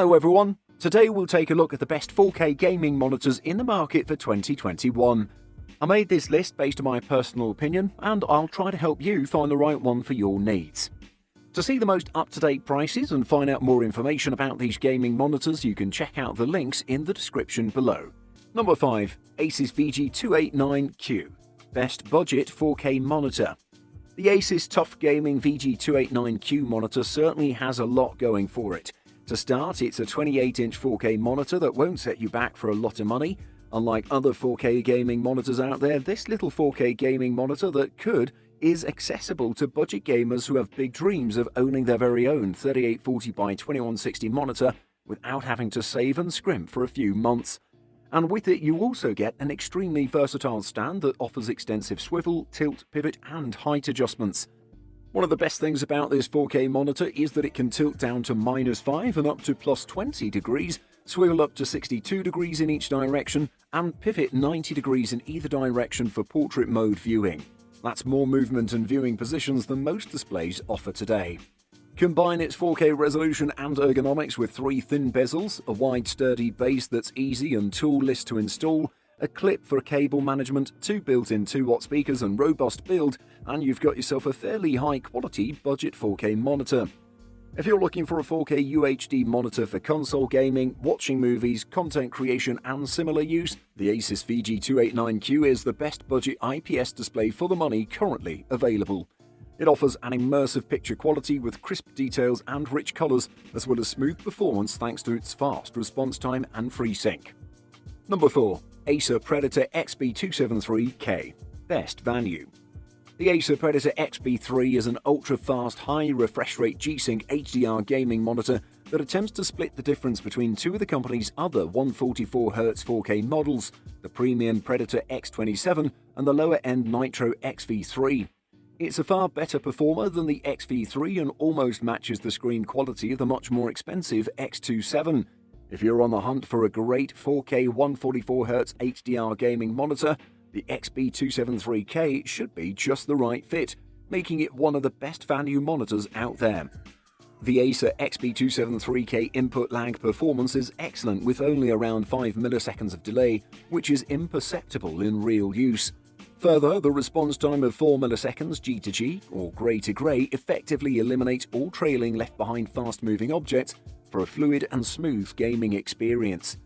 Hello everyone, today we'll take a look at the best 4K gaming monitors in the market for 2021. I made this list based on my personal opinion and I'll try to help you find the right one for your needs. To see the most up-to-date prices and find out more information about these gaming monitors, you can check out the links in the description below. Number 5. Asus VG289Q. Best Budget 4K Monitor. The Asus TUF Gaming VG289Q monitor certainly has a lot going for it. To start, it's a 28-inch 4K monitor that won't set you back for a lot of money. Unlike other 4K gaming monitors out there, this little 4K gaming monitor that could is accessible to budget gamers who have big dreams of owning their very own 3840 by 2160 monitor without having to save and scrimp for a few months. And with it, you also get an extremely versatile stand that offers extensive swivel, tilt, pivot, and height adjustments. One of the best things about this 4K monitor is that it can tilt down to -5 and up to +20 degrees, swivel up to 62 degrees in each direction, and pivot 90 degrees in either direction for portrait mode viewing. That's more movement and viewing positions than most displays offer today. Combine its 4K resolution and ergonomics with 3 thin bezels, a wide sturdy base that's easy and toolless to install, a clip for cable management, 2 built-in 2-watt speakers and robust build, and you've got yourself a fairly high-quality budget 4K monitor. If you're looking for a 4K UHD monitor for console gaming, watching movies, content creation and similar use, the Asus VG289Q is the best budget IPS display for the money currently available. It offers an immersive picture quality with crisp details and rich colors, as well as smooth performance thanks to its fast response time and FreeSync. Number 4. Acer Predator XB273K. Best Value. The Acer Predator XB3 is an ultra-fast, high refresh rate G-Sync HDR gaming monitor that attempts to split the difference between two of the company's other 144Hz 4K models, the premium Predator X27 and the lower-end Nitro XV3. It's a far better performer than the XV3 and almost matches the screen quality of the much more expensive X27. If you're on the hunt for a great 4K 144Hz HDR gaming monitor, the XB273K should be just the right fit, making it one of the best value monitors out there. The Acer XB273K input lag performance is excellent with only around 5 milliseconds of delay, which is imperceptible in real use. Further, the response time of 4 milliseconds G to or gray to gray effectively eliminates all trailing left behind fast-moving objects for a fluid and smooth gaming experience.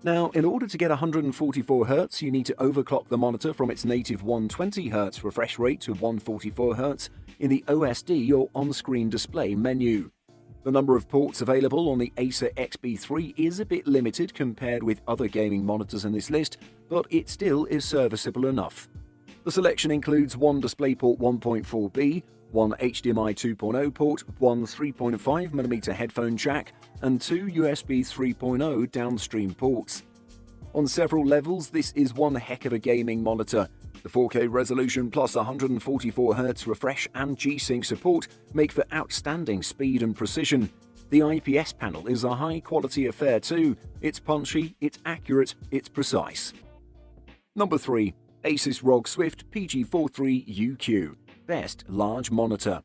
Now, in order to get 144Hz, you need to overclock the monitor from its native 120Hz refresh rate to 144Hz in the OSD or on-screen display menu. The number of ports available on the Acer XB3 is a bit limited compared with other gaming monitors in this list, but it still is serviceable enough. The selection includes one DisplayPort 1.4b, one HDMI 2.0 port, one 3.5mm headphone jack, and 2 USB 3.0 downstream ports. On several levels, this is one heck of a gaming monitor. The 4K resolution plus 144Hz refresh and G-Sync support make for outstanding speed and precision. The IPS panel is a high-quality affair too. It's punchy, it's accurate, it's precise. Number 3. Asus ROG Swift PG43UQ. Best Large Monitor.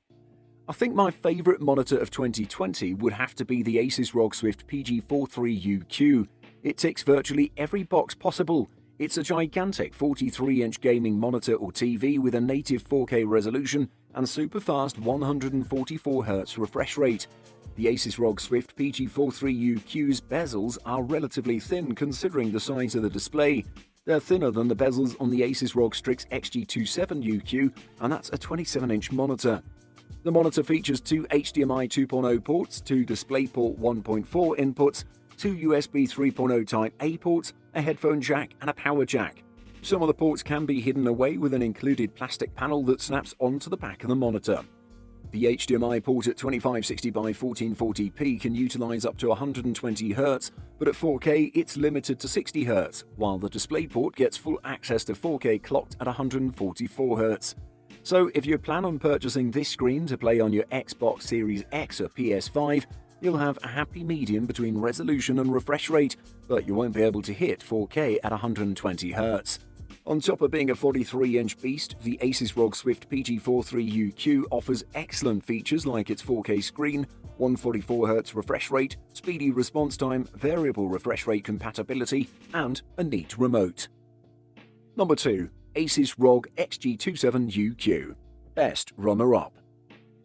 I think my favourite monitor of 2020 would have to be the Asus ROG Swift PG43UQ. It ticks virtually every box possible. It's a gigantic 43-inch gaming monitor or TV with a native 4K resolution and super fast 144Hz refresh rate. The Asus ROG Swift PG43UQ's bezels are relatively thin considering the size of the display. They're thinner than the bezels on the Asus ROG Strix XG27UQ, and that's a 27-inch monitor. The monitor features 2 HDMI 2.0 ports, 2 DisplayPort 1.4 inputs, 2 USB 3.0 Type A ports, a headphone jack, and a power jack. Some of the ports can be hidden away with an included plastic panel that snaps onto the back of the monitor. The HDMI port at 2560 by 1440p can utilize up to 120Hz, but at 4K it's limited to 60Hz, while the DisplayPort gets full access to 4K clocked at 144Hz. So if you plan on purchasing this screen to play on your Xbox Series X or PS5, you'll have a happy medium between resolution and refresh rate, but you won't be able to hit 4K at 120Hz. On top of being a 43-inch beast, the Asus ROG Swift PG43UQ offers excellent features like its 4K screen, 144Hz refresh rate, speedy response time, variable refresh rate compatibility, and a neat remote. Number 2. Asus ROG XG27UQ. Best runner-up.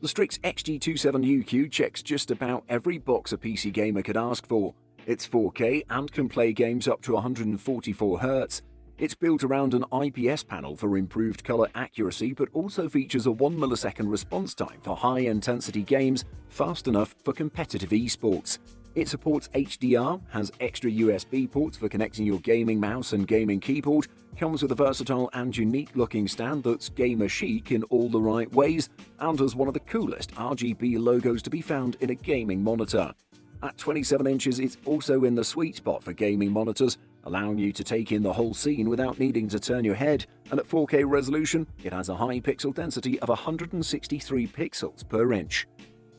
The Strix XG27UQ checks just about every box a PC gamer could ask for. It's 4K and can play games up to 144Hz. It's built around an IPS panel for improved color accuracy, but also features a 1 millisecond response time for high-intensity games, fast enough for competitive esports. It supports HDR, has extra USB ports for connecting your gaming mouse and gaming keyboard, comes with a versatile and unique-looking stand that's gamer chic in all the right ways, and has one of the coolest RGB logos to be found in a gaming monitor. At 27 inches, it's also in the sweet spot for gaming monitors, allowing you to take in the whole scene without needing to turn your head, and at 4K resolution, it has a high pixel density of 163 pixels per inch.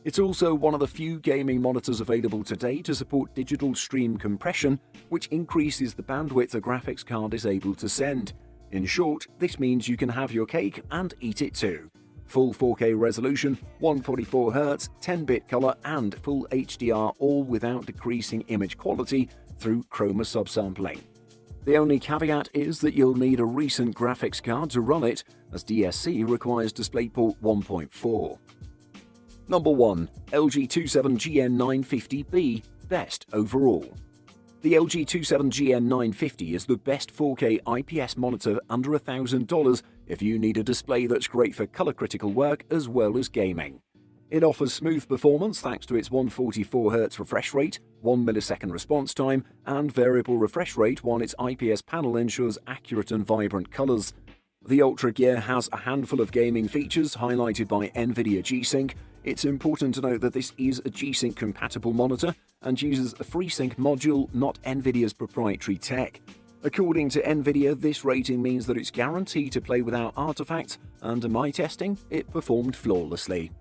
It's also one of the few gaming monitors available today to support digital stream compression, which increases the bandwidth a graphics card is able to send. In short, this means you can have your cake and eat it too. Full 4K resolution, 144Hz, 10-bit color, and full HDR, all without decreasing image quality through chroma subsampling. The only caveat is that you'll need a recent graphics card to run it, as DSC requires DisplayPort 1.4. Number 1. LG 27GN950B. Best overall. The LG 27GN950 is the best 4K IPS monitor under $1,000 if you need a display that's great for color-critical work as well as gaming. It offers smooth performance thanks to its 144Hz refresh rate, 1 millisecond response time, and variable refresh rate, while its IPS panel ensures accurate and vibrant colors. The Ultra Gear has a handful of gaming features highlighted by NVIDIA G-Sync. It's important to note that this is a G-Sync compatible monitor and uses a FreeSync module, not NVIDIA's proprietary tech. According to NVIDIA, this rating means that it's guaranteed to play without artifacts, and in my testing, it performed flawlessly.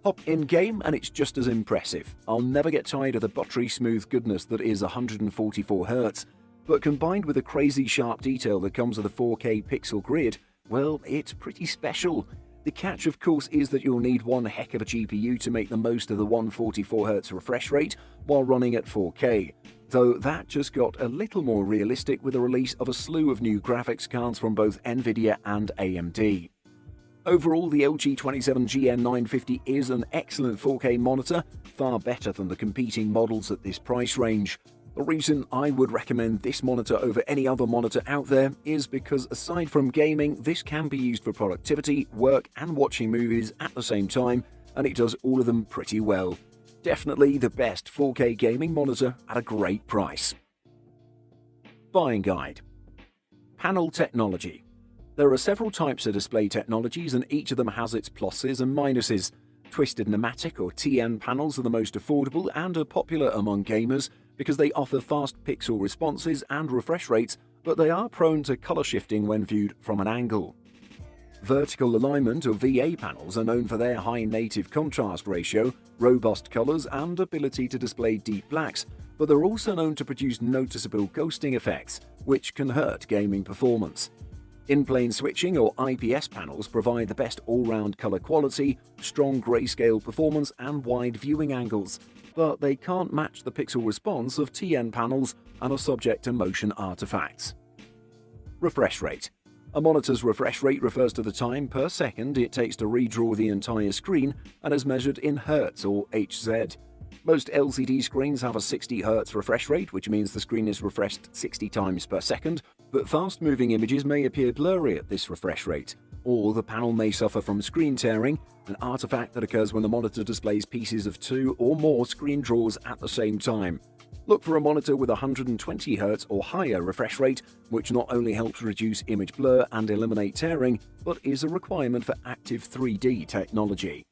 Hop in-game and it's just as impressive. I'll never get tired of the buttery smooth goodness that is 144Hz, but combined with the crazy sharp detail that comes with a 4K pixel grid, well, it's pretty special. The catch, of course, is that you'll need one heck of a GPU to make the most of the 144Hz refresh rate while running at 4K, though that just got a little more realistic with the release of a slew of new graphics cards from both NVIDIA and AMD. Overall, the LG 27GN950 is an excellent 4K monitor, far better than the competing models at this price range. The reason I would recommend this monitor over any other monitor out there is because aside from gaming, this can be used for productivity, work, and watching movies at the same time, and it does all of them pretty well. Definitely the best 4K gaming monitor at a great price. Buying guide. Panel technology. There are several types of display technologies, and each of them has its pluses and minuses. Twisted Pneumatic or TN panels are the most affordable and are popular among gamers because they offer fast pixel responses and refresh rates, but they are prone to color shifting when viewed from an angle. Vertical alignment or VA panels are known for their high native contrast ratio, robust colors, and ability to display deep blacks, but they're also known to produce noticeable ghosting effects, which can hurt gaming performance. In-plane switching or IPS panels provide the best all-round color quality, strong grayscale performance, and wide viewing angles, but they can't match the pixel response of TN panels and are subject to motion artifacts. Refresh rate. A monitor's refresh rate refers to the time per second it takes to redraw the entire screen and is measured in Hertz or Hz. Most LCD screens have a 60 Hz refresh rate, which means the screen is refreshed 60 times per second, but fast-moving images may appear blurry at this refresh rate, or the panel may suffer from screen tearing, an artifact that occurs when the monitor displays pieces of 2 or more screen draws at the same time. Look for a monitor with 120 Hz or higher refresh rate, which not only helps reduce image blur and eliminate tearing, but is a requirement for active 3D technology.